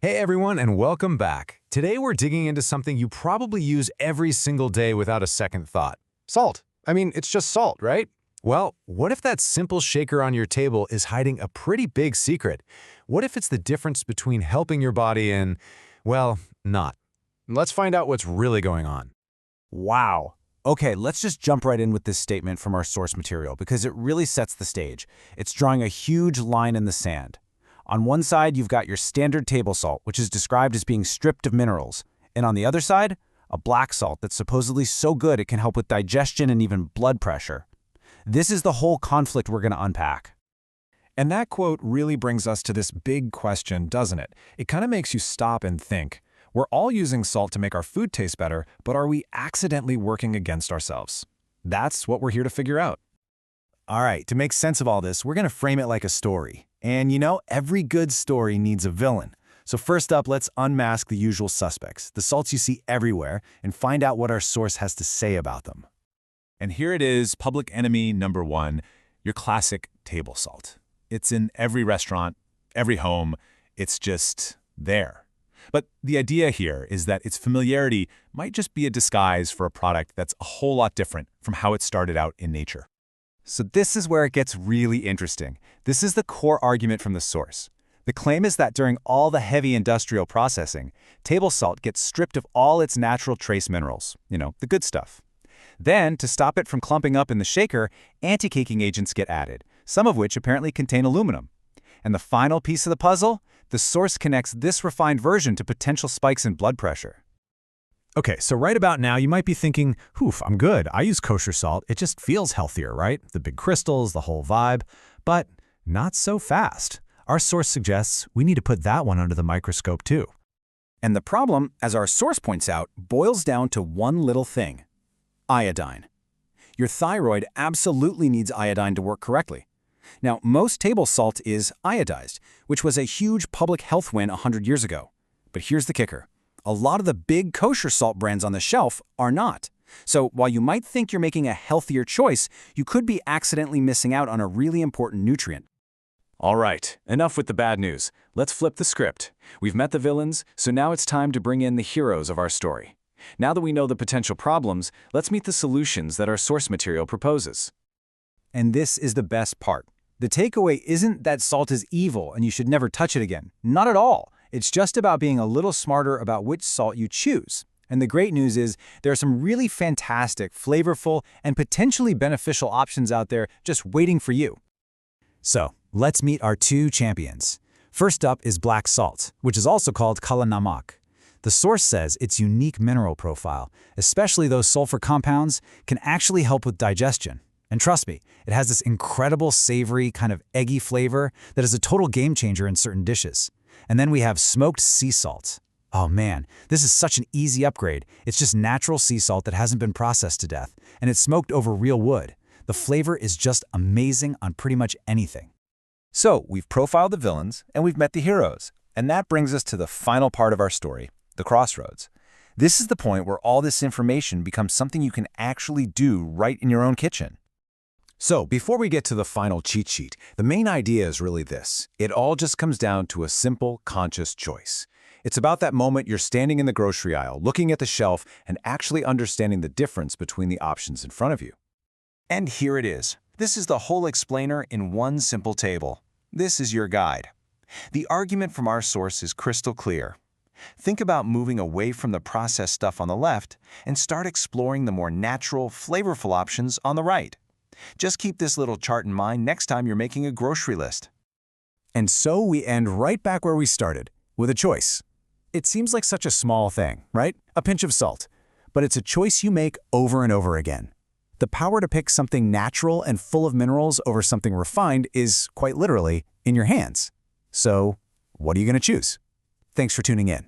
Hey everyone, and welcome back. Today we're digging into something you probably use every single day without a second thought. Salt. I mean, it's just salt, right? Well, what if that simple shaker on your table is hiding a pretty big secret? What if it's the difference between helping your body and, well, not? Let's find out what's really going on. Wow. Okay, let's just jump right in with this statement from our source material because it really sets the stage. It's drawing a huge line in the sand. On one side, you've got your standard table salt, which is described as being stripped of minerals. And on the other side, a black salt that's supposedly so good it can help with digestion and even blood pressure. This is the whole conflict we're going to unpack. And that quote really brings us to this big question, doesn't it? It kind of makes you stop and think. We're all using salt to make our food taste better, but are we accidentally working against ourselves? That's what we're here to figure out. All right, to make sense of all this, we're going to frame it like a story. And you know, every good story needs a villain. So first up, let's unmask the usual suspects, the salts you see everywhere, and find out what our source has to say about them. And here it is, public enemy number one, your classic table salt. It's in every restaurant, every home, it's just there. But the idea here is that its familiarity might just be a disguise for a product that's a whole lot different from how it started out in nature. So this is where it gets really interesting. This is the core argument from the source. The claim is that during all the heavy industrial processing, table salt gets stripped of all its natural trace minerals, the good stuff. Then, to stop it from clumping up in the shaker, anti-caking agents get added, some of which apparently contain aluminum. And the final piece of the puzzle? The source connects this refined version to potential spikes in blood pressure. Okay, so right about now you might be thinking, "Oof, I'm good. I use kosher salt. It just feels healthier, right? The big crystals, the whole vibe." But not so fast. Our source suggests we need to put that one under the microscope too. And the problem, as our source points out, boils down to one little thing: iodine. Your thyroid absolutely needs iodine to work correctly. Now, most table salt is iodized, which was a huge public health win 100 years ago. But here's the kicker. A lot of the big kosher salt brands on the shelf are not. So while you might think you're making a healthier choice, you could be accidentally missing out on a really important nutrient. All right, enough with the bad news. Let's flip the script. We've met the villains, so now it's time to bring in the heroes of our story. Now that we know the potential problems, let's meet the solutions that our source material proposes. And this is the best part. The takeaway isn't that salt is evil and you should never touch it again. Not at all. It's just about being a little smarter about which salt you choose. And the great news is there are some really fantastic, flavorful, and potentially beneficial options out there just waiting for you. So, let's meet our two champions. First up is black salt, which is also called kala namak. The source says its unique mineral profile, especially those sulfur compounds, can actually help with digestion. And trust me, it has this incredible savory, kind of eggy flavor that is a total game changer in certain dishes. And then we have smoked sea salt. Oh man, this is such an easy upgrade. It's just natural sea salt that hasn't been processed to death, and it's smoked over real wood. The flavor is just amazing on pretty much anything. So, we've profiled the villains, and we've met the heroes. And that brings us to the final part of our story, the crossroads. This is the point where all this information becomes something you can actually do right in your own kitchen. So, before we get to the final cheat sheet, the main idea is really this. It all just comes down to a simple, conscious choice. It's about that moment you're standing in the grocery aisle, looking at the shelf, and actually understanding the difference between the options in front of you. And here it is. This is the whole explainer in one simple table. This is your guide. The argument from our source is crystal clear. Think about moving away from the processed stuff on the left and start exploring the more natural, flavorful options on the right. Just keep this little chart in mind next time you're making a grocery list. And so we end right back where we started, with a choice. It seems like such a small thing, right? A pinch of salt. But it's a choice you make over and over again. The power to pick something natural and full of minerals over something refined is, quite literally, in your hands. So, what are you going to choose? Thanks for tuning in.